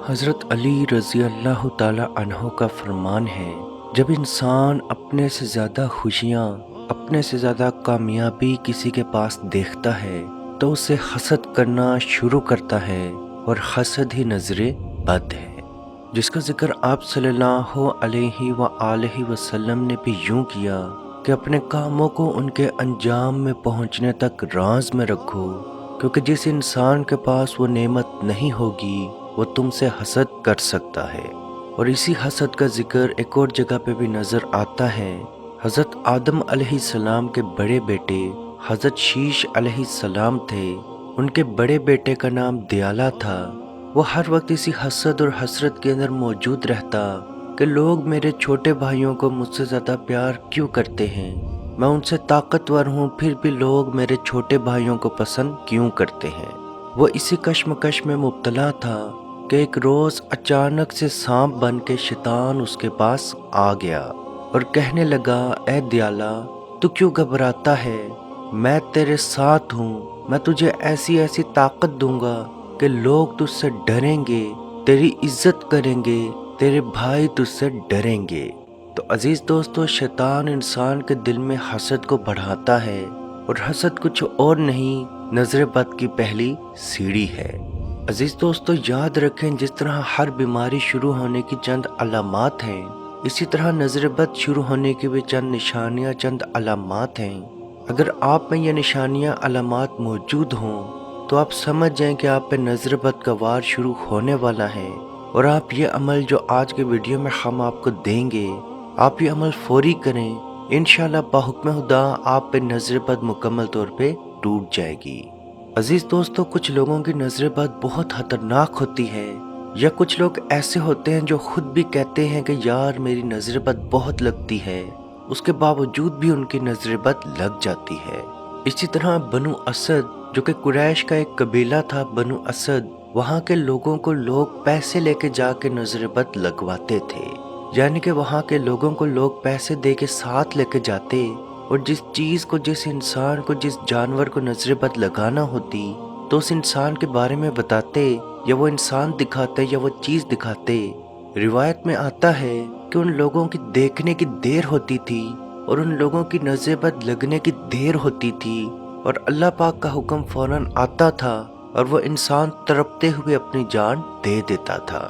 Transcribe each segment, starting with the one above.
حضرت علی رضی اللہ تعالی عنہ کا فرمان ہے، جب انسان اپنے سے زیادہ خوشیاں، اپنے سے زیادہ کامیابی کسی کے پاس دیکھتا ہے تو اسے حسد کرنا شروع کرتا ہے، اور حسد ہی نظر بد ہے، جس کا ذکر آپ صلی اللہ علیہ وآلہ وسلم نے بھی یوں کیا کہ اپنے کاموں کو ان کے انجام میں پہنچنے تک راز میں رکھو، کیونکہ جس انسان کے پاس وہ نعمت نہیں ہوگی وہ تم سے حسد کر سکتا ہے۔ اور اسی حسد کا ذکر ایک اور جگہ پہ بھی نظر آتا ہے۔ حضرت آدم علیہ السلام کے بڑے بیٹے حضرت شیش علیہ السلام تھے، ان کے بڑے بیٹے کا نام دیالہ تھا۔ وہ ہر وقت اسی حسد اور حسرت کے اندر موجود رہتا کہ لوگ میرے چھوٹے بھائیوں کو مجھ سے زیادہ پیار کیوں کرتے ہیں، میں ان سے طاقتور ہوں پھر بھی لوگ میرے چھوٹے بھائیوں کو پسند کیوں کرتے ہیں۔ وہ اسی کشمکش میں مبتلا تھا کہ ایک روز اچانک سے سانپ بن کے شیطان اس کے پاس آ گیا اور کہنے لگا، اے دیالہ، تو کیوں گھبراتا ہے؟ میں تیرے ساتھ ہوں، میں تجھے ایسی ایسی طاقت دوں گا کہ لوگ تجھ سے ڈریں گے، تیری عزت کریں گے، تیرے بھائی تجھ سے ڈریں گے۔ تو عزیز دوستو، شیطان انسان کے دل میں حسد کو بڑھاتا ہے، اور حسد کچھ اور نہیں، نظر بد کی پہلی سیڑھی ہے۔ عزیز دوستو، یاد رکھیں، جس طرح ہر بیماری شروع ہونے کی چند علامات ہیں، اسی طرح نظر بد شروع ہونے کی بھی چند نشانیاں، چند علامات ہیں۔ اگر آپ میں یہ نشانیاں، علامات موجود ہوں تو آپ سمجھ جائیں کہ آپ پہ نظر بد کا وار شروع ہونے والا ہے، اور آپ یہ عمل جو آج کے ویڈیو میں ہم آپ کو دیں گے، آپ یہ عمل فوری کریں، انشاءاللہ بحکم خدا آپ پہ نظر بد مکمل طور پہ ٹوٹ جائے گی۔ عزیز دوستو، کچھ لوگوں کی نظر بد بہت خطرناک ہوتی ہے، یا کچھ لوگ ایسے ہوتے ہیں جو خود بھی کہتے ہیں کہ یار میری نظر بد بہت لگتی ہے، اس کے باوجود بھی ان کی نظر بد لگ جاتی ہے۔ اسی طرح بنو اسد، جو کہ قریش کا ایک قبیلہ تھا، بنو اسد، وہاں کے لوگوں کو لوگ پیسے لے کے جا کے نظر بد لگواتے تھے، یعنی کہ وہاں کے لوگوں کو لوگ پیسے دے کے ساتھ لے کے جاتے، اور جس چیز کو، جس انسان کو، جس جانور کو نظر بد لگانا ہوتی تو اس انسان کے بارے میں بتاتے، یا وہ انسان دکھاتے یا وہ چیز دکھاتے۔ روایت میں آتا ہے کہ ان لوگوں کی دیکھنے کی دیر ہوتی تھی، اور ان لوگوں کی نظر بد لگنے کی دیر ہوتی تھی، اور اللہ پاک کا حکم فوراً آتا تھا اور وہ انسان تڑپتے ہوئے اپنی جان دے دیتا تھا۔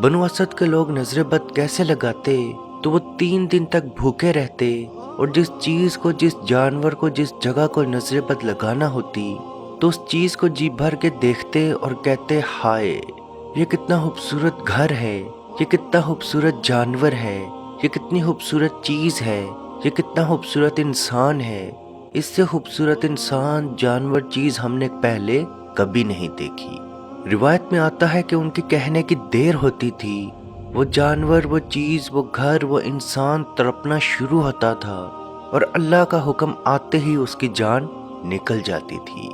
بنو اسد کے لوگ نظر بد کیسے لگاتے؟ تو وہ 3 دن تک بھوکے رہتے، اور جس چیز کو، جس جانور کو، جس جگہ کو نظر بد لگانا ہوتی تو اس چیز کو جی بھر کے دیکھتے اور کہتے، ہائے، یہ کتنا خوبصورت گھر ہے، یہ کتنا خوبصورت جانور ہے، یہ کتنی خوبصورت چیز ہے، یہ کتنا خوبصورت انسان ہے، اس سے خوبصورت انسان، جانور، چیز ہم نے پہلے کبھی نہیں دیکھی۔ روایت میں آتا ہے کہ ان کے کہنے کی دیر ہوتی تھی، وہ جانور، وہ چیز، وہ گھر، وہ انسان تڑپنا شروع ہوتا تھا، اور اللہ کا حکم آتے ہی اس کی جان نکل جاتی تھی۔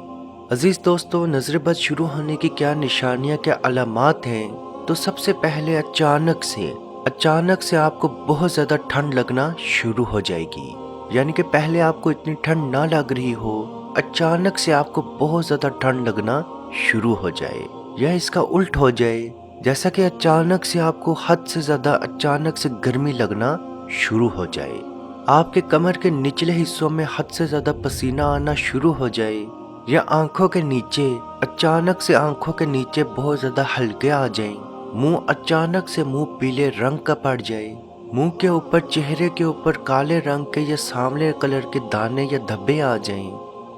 عزیز دوستو، نظر بد شروع ہونے کی کیا نشانیاں، کیا علامات ہیں؟ تو سب سے پہلے اچانک سے آپ کو بہت زیادہ ٹھنڈ لگنا شروع ہو جائے گی، یعنی کہ پہلے آپ کو اتنی ٹھنڈ نہ لگ رہی ہو، اچانک سے آپ کو بہت زیادہ ٹھنڈ لگنا شروع ہو جائے، یا اس کا الٹ ہو جائے، جیسا کہ اچانک سے آپ کو حد سے زیادہ اچانک سے گرمی لگنا شروع ہو جائے، آپ کے کمر کے نچلے حصوں میں حد سے زیادہ پسینہ آنا شروع ہو جائے، یا آنکھوں کے نیچے، اچانک سے آنکھوں کے نیچے بہت زیادہ حلقے آ جائیں، منہ اچانک سے منہ پیلے رنگ کا پڑ جائے، منہ کے اوپر، چہرے کے اوپر کالے رنگ کے یا سانولے کلر کے دانے یا دھبے آ جائیں،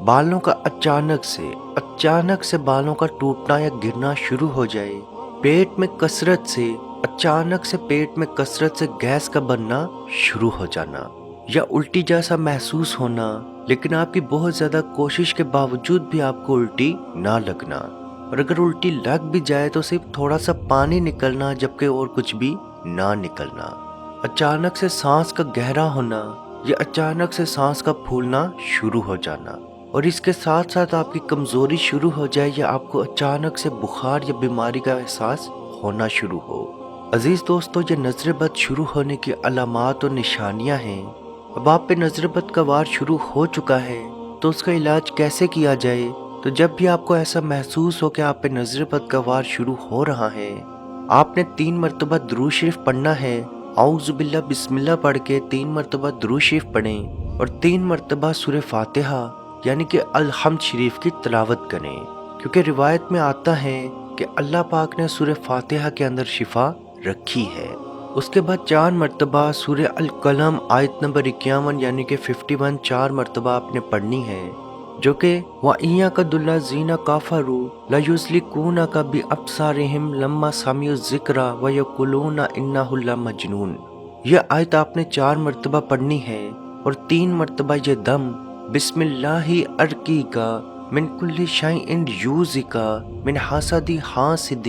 بالوں کا اچانک سے بالوں کا ٹوٹنا یا گرنا شروع ہو جائے، پیٹ میں کثرت سے، اچانک سے پیٹ میں کثرت سے گیس کا بننا شروع ہو جانا، یا الٹی جیسا محسوس ہونا، لیکن آپ کی بہت زیادہ کوشش کے باوجود بھی آپ کو الٹی نہ لگنا، اور اگر الٹی لگ بھی جائے تو صرف تھوڑا سا پانی نکلنا، جبکہ اور کچھ بھی نہ نکلنا، اچانک سے سانس کا گہرا ہونا، یا اچانک سے سانس کا پھولنا شروع ہو جانا، اور اس کے ساتھ ساتھ آپ کی کمزوری شروع ہو جائے، یا آپ کو اچانک سے بخار یا بیماری کا احساس ہونا شروع ہو۔ عزیز دوستو، یہ نظر بد شروع ہونے کی علامات اور نشانیاں ہیں۔ اب آپ پہ نظر بد کا وار شروع ہو چکا ہے تو اس کا علاج کیسے کیا جائے؟ تو جب بھی آپ کو ایسا محسوس ہو کہ آپ پہ نظر بد کا وار شروع ہو رہا ہے آپ نے 3 مرتبہ درود شریف پڑھنا ہے۔ اعوذ باللہ بسم اللہ پڑھ کے 3 مرتبہ درود شریف پڑھیں اور 3 مرتبہ سورہ فاتحہ یعنی کہ الحمد شریف کی تلاوت کریں، کیونکہ روایت میں آتا ہے کہ اللہ پاک نے سورہ فاتحہ کے اندر شفا رکھی ہے۔ اس کے بعد 4 مرتبہ سورہ القلم آیت نمبر 51 یعنی کہ 51 4 مرتبہ آپ نے پڑھنی ہے، جو کہ وَإِن يَكَدُ الَّذِينَ كَفَرُوا لَيُزْلِقُونَكَ بِأَبْصَارِهِمْ لَمَّا سَمِعُوا الذِّكْرَ وَيَقُولُونَ إِنَّهُ لَمَجْنُونٌ۔ یہ آیت آپ نے 4 مرتبہ پڑھنی ہے اور 3 مرتبہ یہ دم بسم اللہ ارقیکا من کل شیء یؤذیکا من حسد حاسد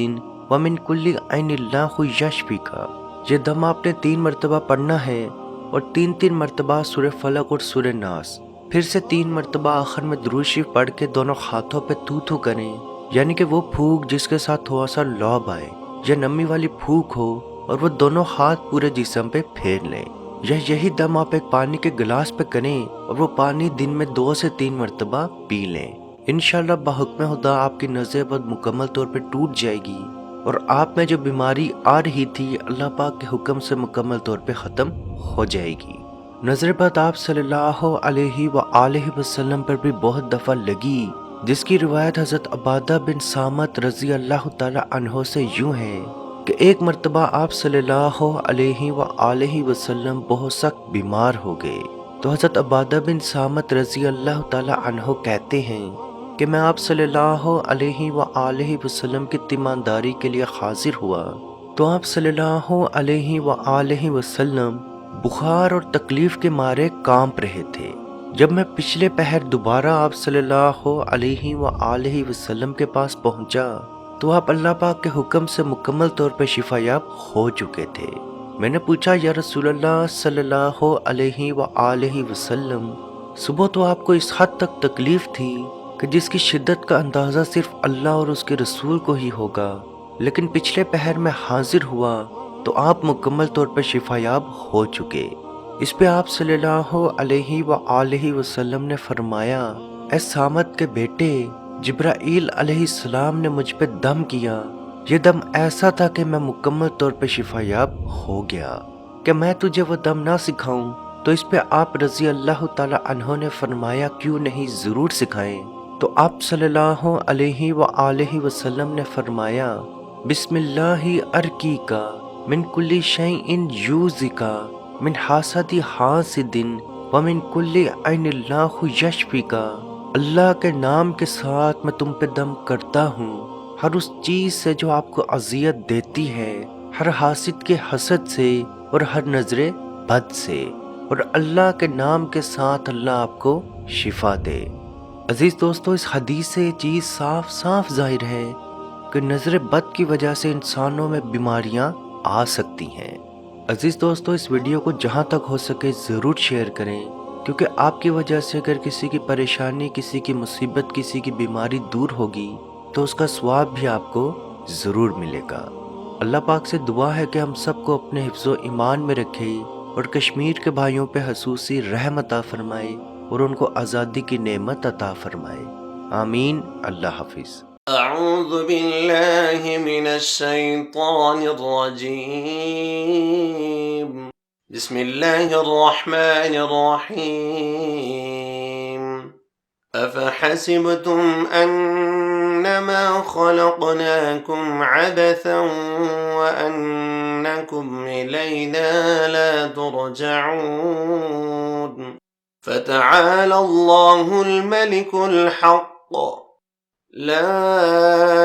ومن کل عین اللہ یشفیکا، یہ دم آپ نے 3 مرتبہ پڑھنا ہے اور 3 مرتبہ سورہ فلق اور سورہ ناس، پھر سے 3 مرتبہ آخر میں درود شریف پڑھ کے دونوں ہاتھوں پہ تھو کریں، یعنی کہ وہ پھونک جس کے ساتھ تھوڑا سا لعاب آئے یا نمی والی پھونک ہو اور وہ دونوں ہاتھ پورے جسم پہ پھیر لیں۔ یہی دم آپ ایک پانی کے گلاس پہ کریں اور وہ پانی دن میں 2 سے 3 مرتبہ پی لیں۔ انشاءاللہ بحکم خدا آپ کی نظر بد مکمل طور پہ ٹوٹ جائے گی اور آپ میں جو بیماری آ رہی تھی اللہ پاک کے حکم سے مکمل طور پہ ختم ہو جائے گی۔ نظر بد آپ صلی اللہ علیہ وآلہ وسلم پر بھی بہت دفعہ لگی، جس کی روایت حضرت عبادہ بن صامت رضی اللہ تعالی عنہ سے یوں ہے کہ ایک مرتبہ آپ صلی اللہ علیہ وآلہ وسلم بہت سخت بیمار ہو گئے، تو حضرت عبادہ بن صامت رضی اللہ تعالی عنہ کہتے ہیں کہ میں آپ صلی اللہ علیہ وآلہ وسلم کی تیمارداری کے لیے حاضر ہوا، تو آپ صلی اللہ علیہ وآلہ وسلم بخار اور تکلیف کے مارے کانپ رہے تھے۔ جب میں پچھلے پہر دوبارہ آپ صلی اللہ علیہ وآلہ وسلم کے پاس پہنچا تو آپ اللہ پاک کے حکم سے مکمل طور پہ شفا یاب ہو چکے تھے۔ میں نے پوچھا یا رسول اللہ صلی اللہ علیہ وآلہ وسلم، صبح تو آپ کو اس حد تک تکلیف تھی کہ جس کی شدت کا اندازہ صرف اللہ اور اس کے رسول کو ہی ہوگا، لیکن پچھلے پہر میں حاضر ہوا تو آپ مکمل طور پر شفا یاب ہو چکے۔ اس پہ آپ صلی اللہ علیہ وآلہ وسلم نے فرمایا، اے صامت کے بیٹے، جبرائیل علیہ السلام نے مجھ پہ دم کیا، یہ دم ایسا تھا کہ میں مکمل طور پہ شفا یاب ہو گیا۔ کہ میں تجھے وہ دم نہ سکھاؤں؟ تو اس پہ آپ رضی اللہ تعالی عنہ نے فرمایا، کیوں نہیں، ضرور سکھائیں۔ تو آپ صلی اللہ علیہ وآلہ وسلم نے فرمایا، بسم اللہ ارقیکا من کل شیء یؤذیکا من حسد حاسد ومن کل عین اللہ یشفیکا، اللہ کے نام کے ساتھ میں تم پہ دم کرتا ہوں ہر اس چیز سے جو آپ کو اذیت دیتی ہے، ہر حاسد کے حسد سے اور ہر نظر بد سے، اور اللہ کے نام کے ساتھ اللہ آپ کو شفا دے۔ عزیز دوستو، اس حدیث سے یہ چیز صاف صاف ظاہر ہے کہ نظر بد کی وجہ سے انسانوں میں بیماریاں آ سکتی ہیں۔ عزیز دوستو، اس ویڈیو کو جہاں تک ہو سکے ضرور شیئر کریں، کیونکہ آپ کی وجہ سے اگر کسی کی پریشانی، کسی کی مصیبت، کسی کی بیماری دور ہوگی تو اس کا ثواب بھی آپ کو ضرور ملے گا۔ اللہ پاک سے دعا ہے کہ ہم سب کو اپنے حفظ و ایمان میں رکھے اور کشمیر کے بھائیوں پہ خصوصی رحم عطا فرمائے اور ان کو آزادی کی نعمت عطا فرمائے۔ آمین۔ اللہ حافظ۔ اعوذ باللہ من الشیطان الرجیم، بسم اللہ الرحمن الرحیم، افحسبتم انما خلقناکم عبثا وانکم الینا لا ترجعون، فتعالى الله الملك الحق لا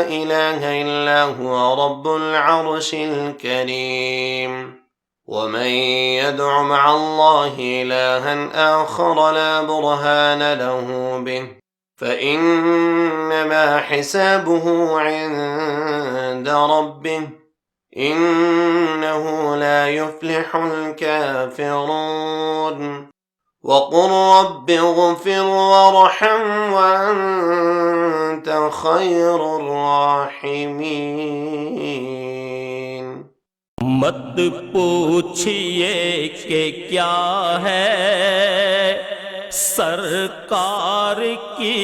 إله إلا هو رب العرش الكريم، ومن يدع مع الله إلها آخر لا برهان له به فإنما حسابه عند ربه إنه لا يفلح الكافرون، وقل رب اغفر وارحم وأنت خير الراحمين۔ مت پوچھئے کہ کیا ہے سرکار کی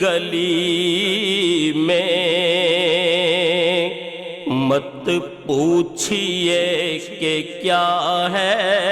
گلی میں، مت پوچھئے کہ کیا ہے